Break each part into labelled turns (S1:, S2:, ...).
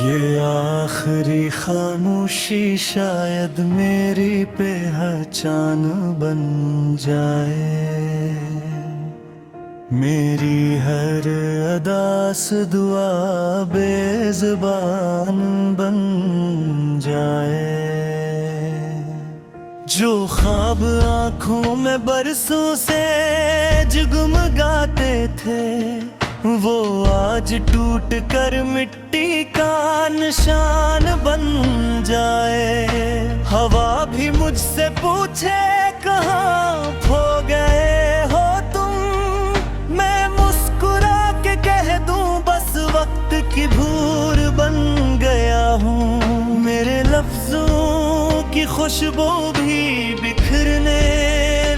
S1: ये आखिरी खामोशी शायद मेरी पहचान बन जाए। मेरी हर अदास दुआ बेज़बान बन जाए। जो ख्वाब आँखों में बरसों से जगमगाते थे, वो आज टूट कर मिट्टी का निशान बन जाए। हवा भी मुझसे पूछे कहाँ खो गए हो तुम, मैं मुस्कुरा के कह दूं बस वक्त की भूर बन गया हूँ। मेरे लफ्जों की खुशबू भी बिखरने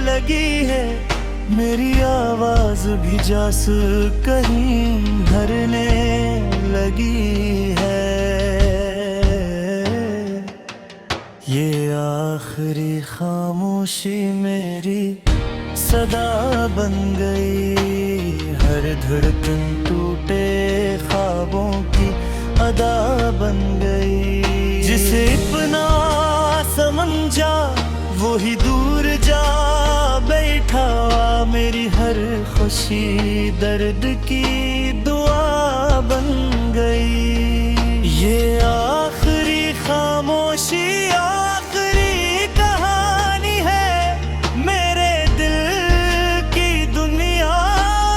S1: लगी है, मेरी आवाज भी जास कहीं भरने लगी है। ये आखिरी खामोशी मेरी सदा बन गई, हर धड़कन टूटे ख्वाबों की अदा बन गई। जिसे अपना समझा वो ही दूर जा बैठा, मेरी हर खुशी दर्द की दुआ बन गई। ये आखिरी खामोशी आखिरी कहानी है, मेरे दिल की दुनिया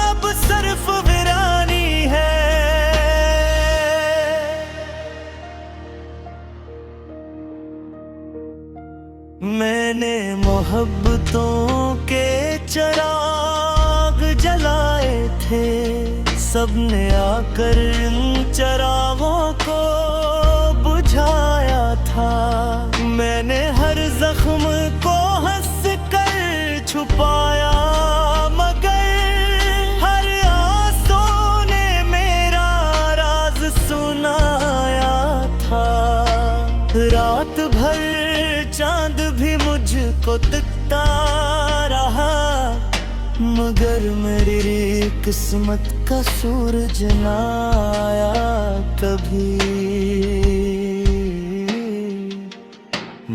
S1: अब सिर्फ वीरानी है। मैंने मोहब्बतों के चिराग जलाए थे, सबने आकर इन चिरागों को बुझाया था। मैंने हर जख्म को हंस कर छुपाया, मगर हर आंसू ने मेरा राज सुनाया था। रात भर चांद भी मुझको दिखता रहा, मगर मेरी किस्मत का सूरज ना आया कभी।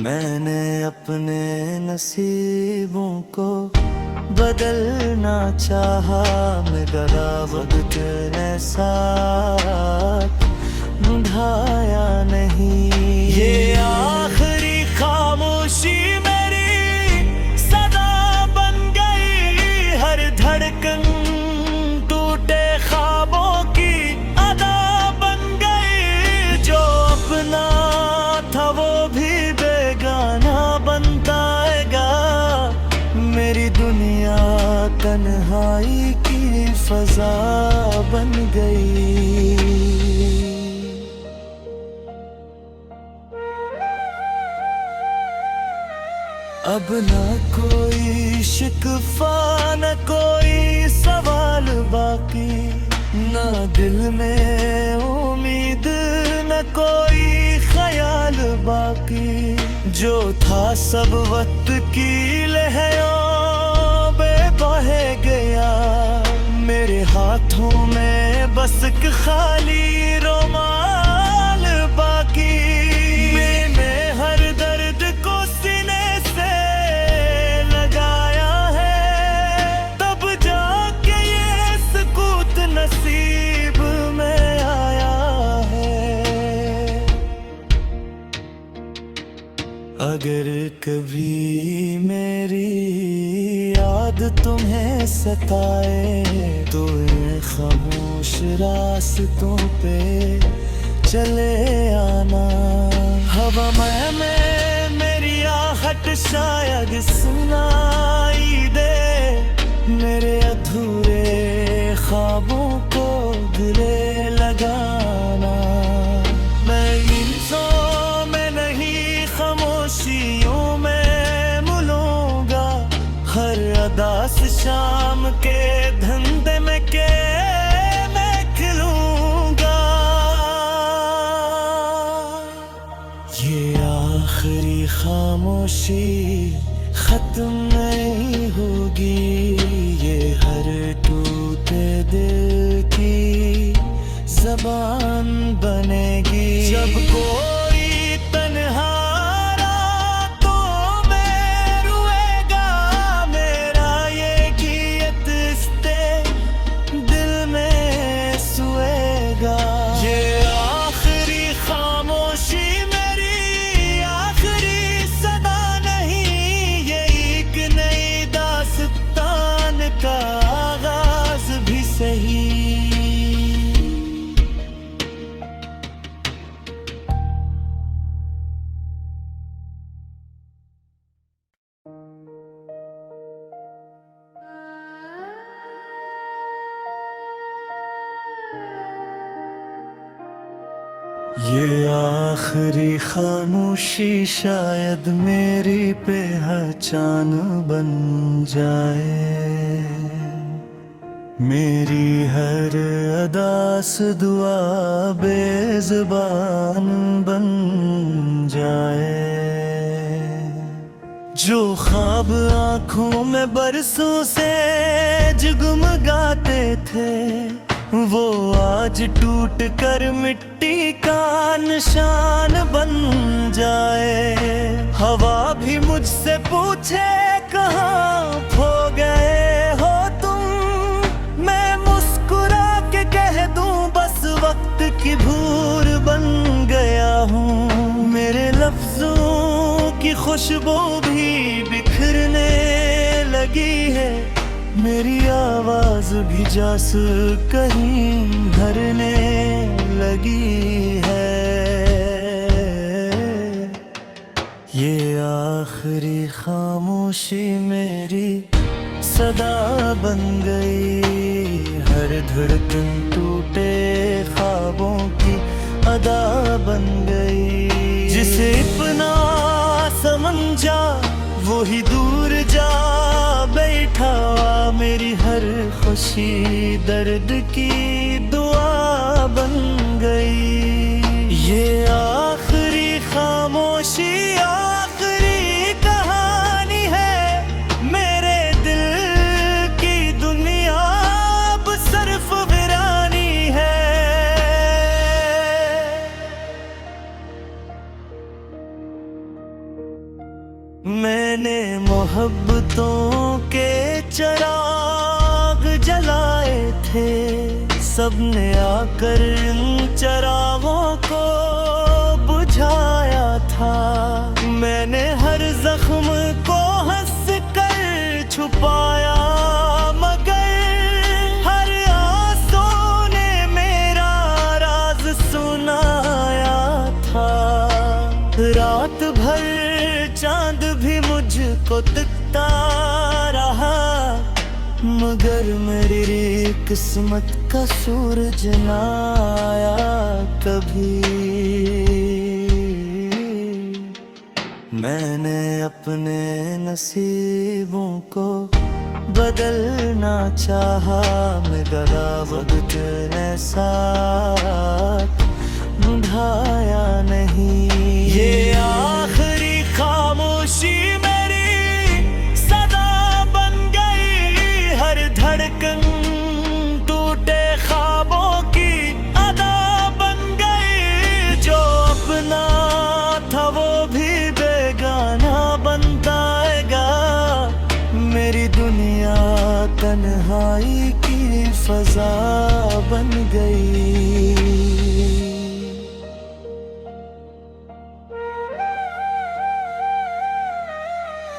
S1: मैंने अपने नसीबों को बदलना चाहा, मगर वक्त ने साथ निभाया नहीं। ये आखिरी खामोशी मेरी सदा बन गई, हर धड़कन टूटे ख्वाबों की अदा बन गई। जो अपना था वो भी बेगाना बनता है, मेरी दुनिया तन्हाई की फजा बन गई। अब ना कोई शिकवा न कोई सवाल बाकी, ना दिल में उम्मीद न कोई ख्याल बाकी। जो था सब वक्त की लहरों में बह गया, मेरे हाथों में बस एक खाली रुमाल बाकी। मैंने हर दर्द को सीने से लगाया है, तब जाके ये सुकूत नसीब में आया है। अगर कभी मेरी याद तुम्हें सताए, तो इन खामोश रास्तों पे चले आना। हवा में मेरी आहट शायद सुनाई दे, मेरे अधूरे ख्वाबों को गले लगाना। मैं इंसान में नहीं खामोशियों में मिलूंगा, हर अदास शाम के धंधे में के मैं खिलूंगा। ये आखिरी खामोशी खत्म नहीं होगी, ये हर टूटे दिल की जबान बनेगी। ये आखिरी खामोशी शायद मेरी पहचान बन जाए, मेरी हर अदास दुआ बेज़बान बन जाए। जो ख्वाब आँखों में बरसों से जगमगाते थे, वो आज टूट कर मिट्टी का निशान बन जाए। हवा भी मुझसे पूछे कहाँ खो गए हो तुम, मैं मुस्कुरा के कह दूं बस वक्त की भूर बन गया हूँ। मेरे लफ्जों की खुशबू भी बिखरने लगी है, मेरी आवाज भी जास कहीं भरने लगी है। ये आखिरी खामोशी मेरी सदा बन गई, हर धड़कन टूटे ख्वाबों की अदा बन गई। जिसे अपना समझा वही दूर जा बैठा, मेरी हर खुशी दर्द की दुआ बन गई। ये आखिरी खामोशी आखिरी कहानी है, मेरे दिल की दुनिया अब सिर्फ वीरानी है। मैंने मोहब्बतों के चिराग जलाए थे, सबने आकर इन चिरागों को बुझाया था। मैंने हर जख्म को हंस कर छुपाया, मगर हर आंसू ने मेरा राज सुनाया था। रात भर चांद भी मुझको तकता रहा, मगर मेरी किस्मत का सूरज ना आया कभी। मैंने अपने नसीबों को बदलना चाहा, मगर वक्त ने साथ निभाया नहीं। ये आखिरी खामोशी मेरी सदा बन गई, हर धड़कन टूटे ख्वाबों की अदा बन गई। जो अपना था वो भी बेगाना बनता है, मेरी दुनिया तन्हाई की फजा बन गई।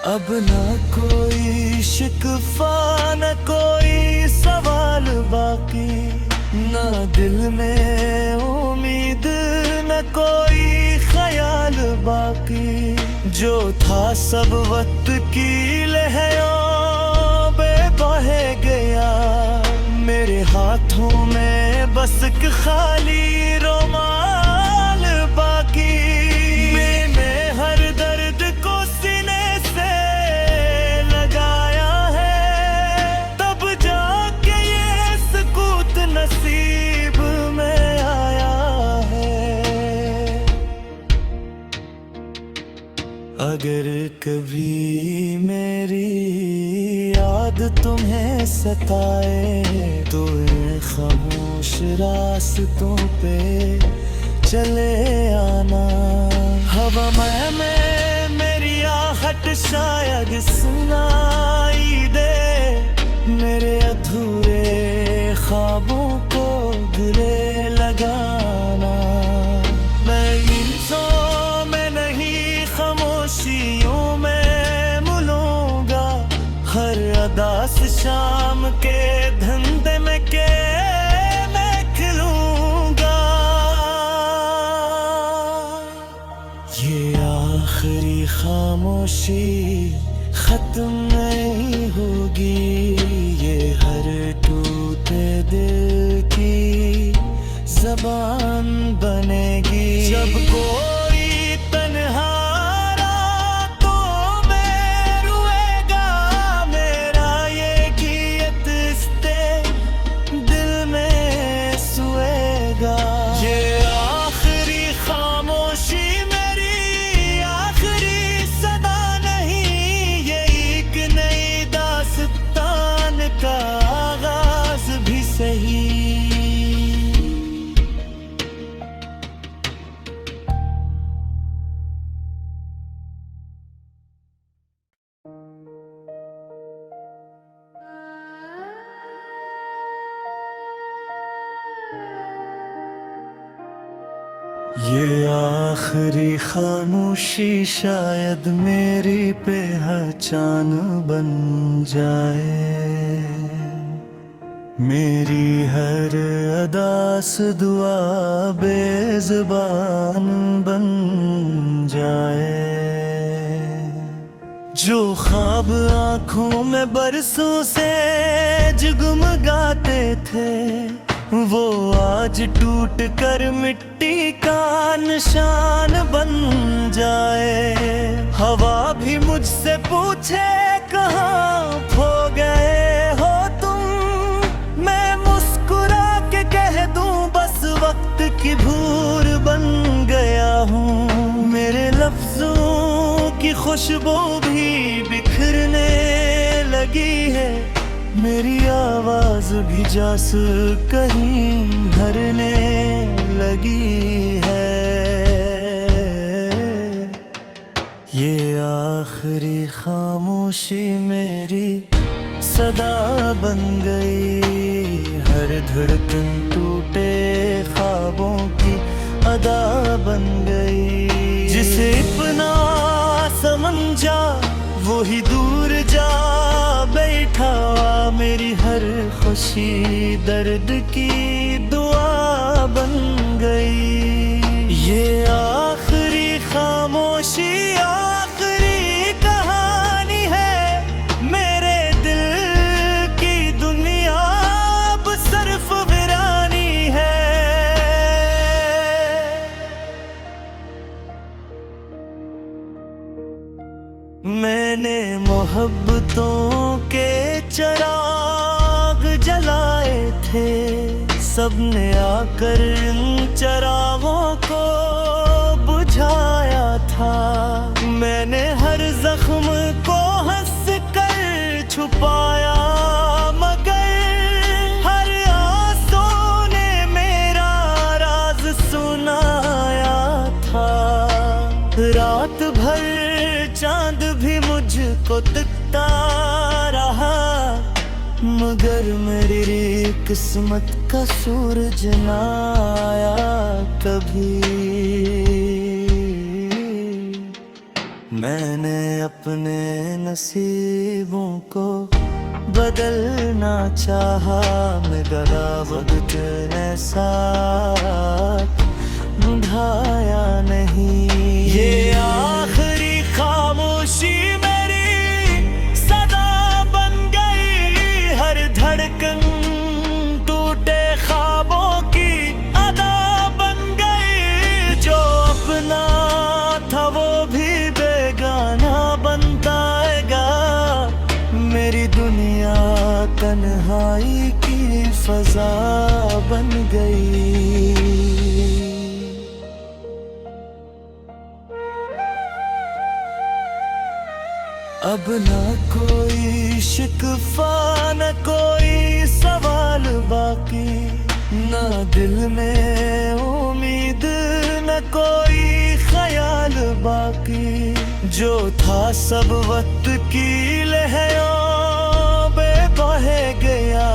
S1: अब ना कोई शिकवा न कोई सवाल बाकी, ना दिल में उम्मीद न कोई ख्याल बाकी। जो था सब वक्त की लहरों में बह गया, मेरे हाथों में बस एक खाली रुमाल बाकी। मैंने हर दर्द को सीने से लगाया है, तब जाके ये सुकूत नसीब में आया है। अगर कभी मेरी याद तुम्हें सताए, तो इन खामोश रास्तों पे चले आना। हवा में मेरी आहट शायद सुनाई दे, मेरे अधूरे ख्वाबों को गले लगाना। मैं इंसान में नहीं खामोशियों में मिलूंगा, हर अदास शाम के धंधे में के मैं खिलूंगा। ये आखिरी खामोशी खत्म नहीं होगी, ये हर टूटे दिल की ज़बान बनेगी। जब कोई तन्हा रातों में रोएगा, मेरा ये गीत इसते दिल में सोएगा। ये आखिरी खामोशी मेरी आखिरी सदा नहीं, ये एक नई दास्तान का आगाज भी सही। ये आखिरी खामोशी शायद मेरी पहचान बन जाए, मेरी हर अदास दुआ बेज़बान बन जाए। जो ख्वाब आँखों में बरसों से जगमगाते थे, वो आज टूट कर मिट्टी का निशान बन जाए। हवा भी मुझसे पूछे कहाँ खो गए हो तुम, मैं मुस्कुरा के कह दूं बस वक्त की भूर बन गया हूँ। मेरे लफ्जों की खुशबू भी बिखरने लगी है, मेरी आवाज भी जास कहीं भरने लगी है। ये आखिरी खामोशी मेरी सदा बन गई, हर धड़कन टूटे ख्वाबों की अदा बन गई। जिसे अपना समझा वो ही दूर जा बैठा, मेरी हर खुशी दर्द की दुआ बन गई। ये आखिरी खामोशी आखिरी कहानी है, मेरे दिल की दुनिया अब सिर्फ वीरानी है। मैंने मोहब्बतों के चिराग जलाए थे, सबने आकर इन चिरागों को बुझाया था। मैंने हर जख्म को हंस कर छुपाया, मगर हर आंसू ने मेरा राज सुनाया था। रात भर चांद भी मुझको तकता रहा, मगर मेरी किस्मत का सूरज ना आया कभी। मैंने अपने नसीबों को बदलना चाहा, मगर वक्त ने साथ निभाया नहीं। ये आखिरी खामोशी मेरी सदा बन गई, हर धड़कन टूटे ख्वाबों की अदा बन गई। जो अपना था वो भी बेगाना बनता है, मेरी दुनिया तन्हाई की फजा बन गई। अब ना कोई शिकवा न कोई सवाल बाकी, ना दिल में उम्मीद न कोई ख्याल बाकी। जो था सब वक्त की लहरों में बह गया,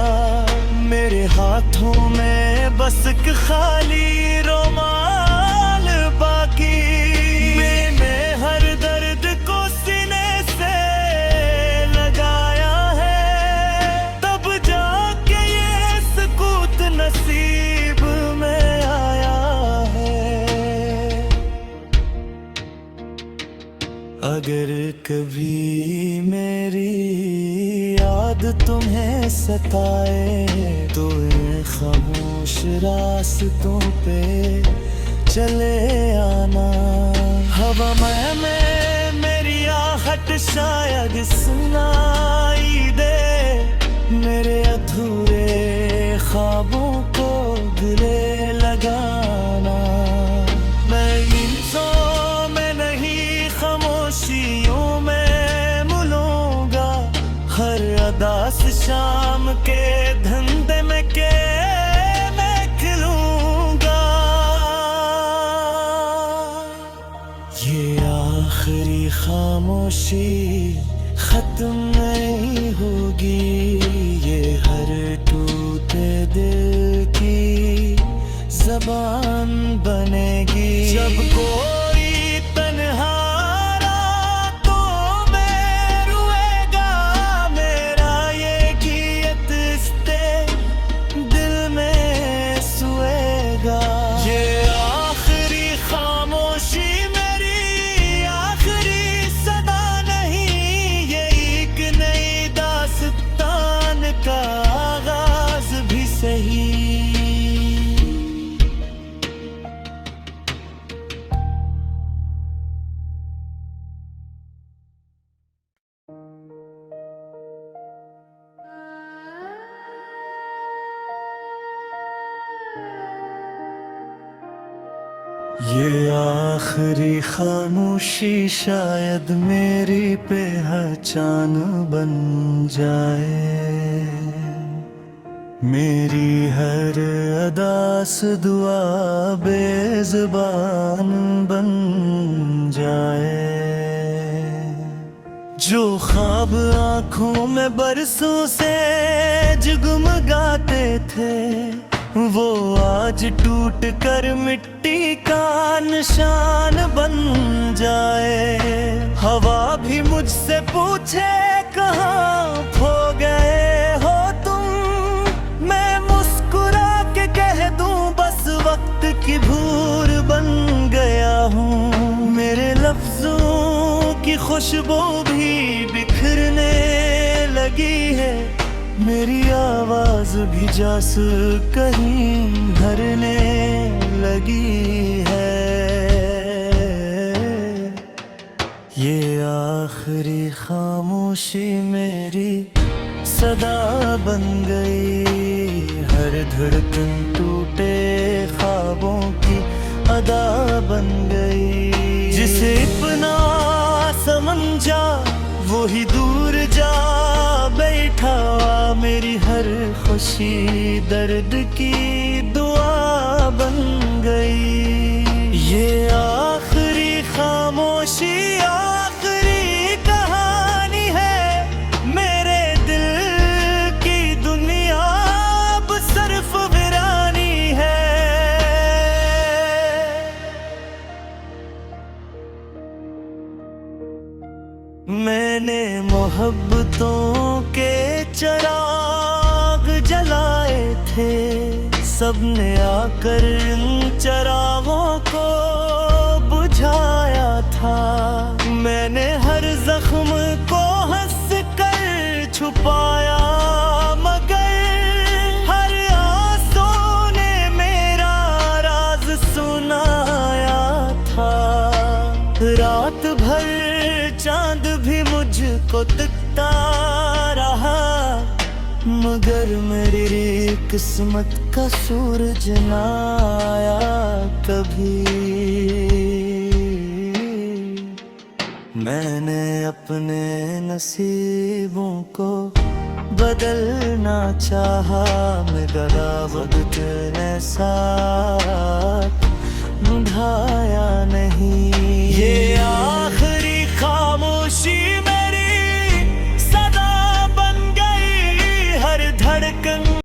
S1: मेरे हाथों में बस एक खाली रुमाल बाकी। मैंने हर दर्द को सीने से लगाया है, तब जाके ये सुकूत नसीब में आया है। अगर कभी मेरी याद तुम्हें सताए, तो इन खामोश रास्तों पे चले आना। हवा में मेरी आहट शायद सुनाई दे, मेरे अधूरे ख्वाबों को गले लगाना। मैं नींदों में नहीं खामोशियों में मिलूंगा, हर अदास शाम के धंधे में के मैं खिलूंगा। ये आखिरी खामोशी खत्म नहीं होगी, ये हर टूटे दिल की ज़बान बनेगी। जब कोई तन्हा रातों में रोएगा, मेरा ये गीत इसते दिल में सोएगा। ये आखिरी खामोशी मेरी आखिरी सदा नहीं, ये एक नई दास्तान का आगाज भी सही। ये आखिरी खामोशी शायद मेरी पहचान बन जाए, मेरी हर अदास दुआ बेज़ुबान बन जाए। जो ख्वाब आँखों में बरसों से जगमगाते थे, वो आज टूट कर मिट्टी का निशान बन जाए। हवा भी मुझसे पूछे कहाँ खो गए हो तुम, मैं मुस्कुरा के कह दूं बस वक्त की भूर बन गया हूँ। मेरे लफ्जों की खुशबू भी बिखरने लगी है, मेरी आवाज भी जासू कहीं भरने लगी है। ये आखिरी खामोशी मेरी सदा बन गई, हर धड़कन टूटे ख्वाबों की अदा बन गई। जिसे अपना समझा वो ही दूर जा बैठा, मेरी हर खुशी दर्द की दुआ बन गई। ये आखिरी खामोशी आखिरी कहानी है, मेरे दिल की दुनिया अब सिर्फ वीरानी है। मैंने मोहब्बतों के चिराग जलाए थे, सबने आकर इन चिरागों को बुझाया था। मैंने हर जख्म को हंस कर छुपाया, मगर हर आंसू ने मेरा राज सुनाया था। रात भर चांद भी मुझको तकता रहा, मगर मेरी किस्मत का सूरज ना आया कभी। मैंने अपने नसीबों को बदलना चाहा, मगर वक्त ने साथ निभाया नहीं। ये